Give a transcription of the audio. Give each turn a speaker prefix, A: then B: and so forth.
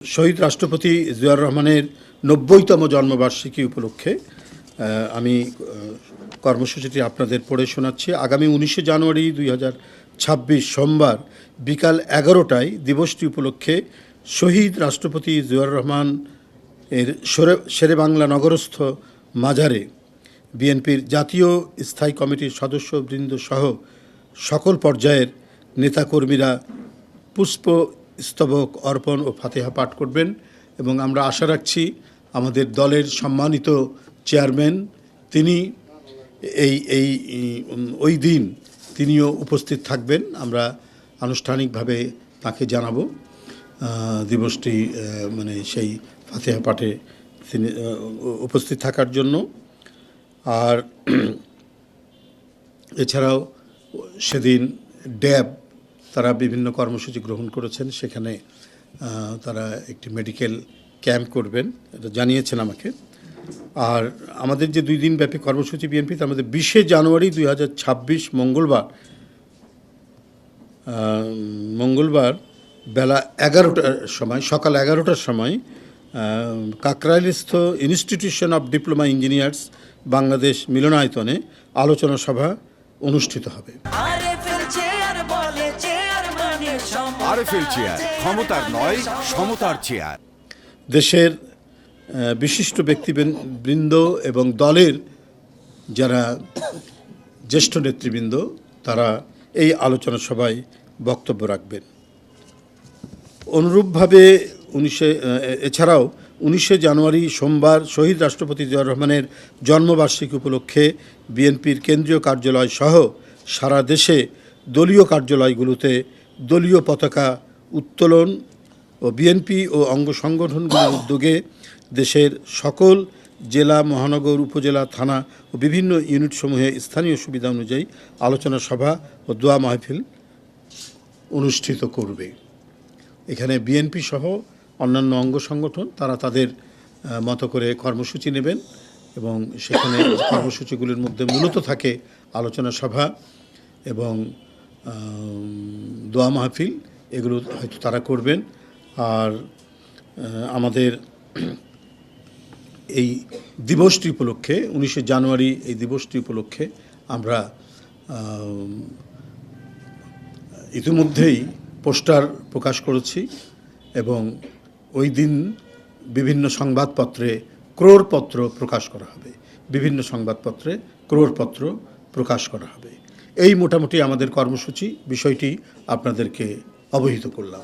A: শহীদ রাষ্ট্রপতি জিয়াউর রহমানের ৯০তম জন্মবার্ষিকী উপলক্ষে আমি কর্মসূচিটি আপনাদের পড়ে শোনাচ্ছি। আগামী ১৯শে জানুয়ারি ২০২৬ সোমবার বিকাল ১১টায় দিবসটি উপলক্ষে শহীদ রাষ্ট্রপতি জিয়াউর রহমান এর শেরেবাংলা নগরস্থ মাজারে বিএনপির জাতীয় স্থায়ী কমিটির সদস্যবৃন্দ সহ সকল পর্যায়ের নেতাকর্মীরা পুষ্পস্তবক অর্পণ ও ফাতিহা পাঠ করবেন এবং আমরা আশা রাখছি আমাদের দলের সম্মানিত চেয়ারম্যান তিনি ওই দিন তিনিও উপস্থিত থাকবেন। আমরা আনুষ্ঠানিকভাবে তাকে জানাবো দিবসটি মানে সেই ফাতিহা পাঠে তিনি উপস্থিত থাকার জন্য। আর এছাড়াও সেদিন ড্যাব তারা বিভিন্ন কর্মসূচি গ্রহণ করেছেন, সেখানে তারা একটি মেডিকেল ক্যাম্প করবেন, এটা জানিয়েছেন আমাকে। আর আমাদের যে 2 দিন ব্যাপী কর্মসূচি বিএনপি, তার মধ্যে 20শে জানুয়ারি 2026 মঙ্গলবার বেলা 11টার সময়, সকাল 11টার সময় কাকরাইলস্থ institution of diploma engineers Bangladesh মিলনায়তনে আলোচনা সভা অনুষ্ঠিত হবে।
B: আরএফএল চেয়ার, ক্ষমতার নয় সমতার চেয়ার।
A: দেশের বিশিষ্ট ব্যক্তিবৃন্দ এবং দলের যারা জ্যেষ্ঠ নেতৃবৃন্দ তারা এই আলোচনা সভায় বক্তব্য রাখবেন। অনুরূপভাবে এছাড়াও 19শে জানুয়ারি সোমবার শহীদ রাষ্ট্রপতি জিয়াউর রহমানের জন্মবার্ষিকী উপলক্ষে বিএনপির কেন্দ্রীয় কার্যালয় সহ সারা দেশে দলীয় কার্যালয়গুলোতে দলীয় পতাকা উত্তোলন ও বিএনপি ও অঙ্গ সংগঠনগুলোর উদ্যোগে দেশের সকল জেলা, মহানগর, উপজেলা, থানা ও বিভিন্ন ইউনিটসমূহে স্থানীয় সুবিধা অনুযায়ী আলোচনা সভা ও দোয়া মাহফিল অনুষ্ঠিত করবে। এখানে বিএনপি সহ অন্যান্য অঙ্গ সংগঠন তারা তাদের মতো করে কর্মসূচি নেবেন এবং সেখানে কর্মসূচিগুলির মধ্যে মূলত থাকে আলোচনা সভা এবং দোয়া মাহফিল, এগুলো হয়তো তারা করবেন। আর আমাদের এই দিবসটি উপলক্ষে 19শে জানুয়ারি এই দিবসটি উপলক্ষে আমরা ইতিমধ্যেই পোস্টার প্রকাশ করেছি এবং ওই দিন বিভিন্ন সংবাদপত্রে ক্রোড়পত্র প্রকাশ করা হবে, বিভিন্ন সংবাদপত্রে ক্রোড়পত্র প্রকাশ করা হবে। এই মোটামুটি আমাদের কর্মসূচি, বিষয়টি আপনাদেরকে অবহিত করলাম।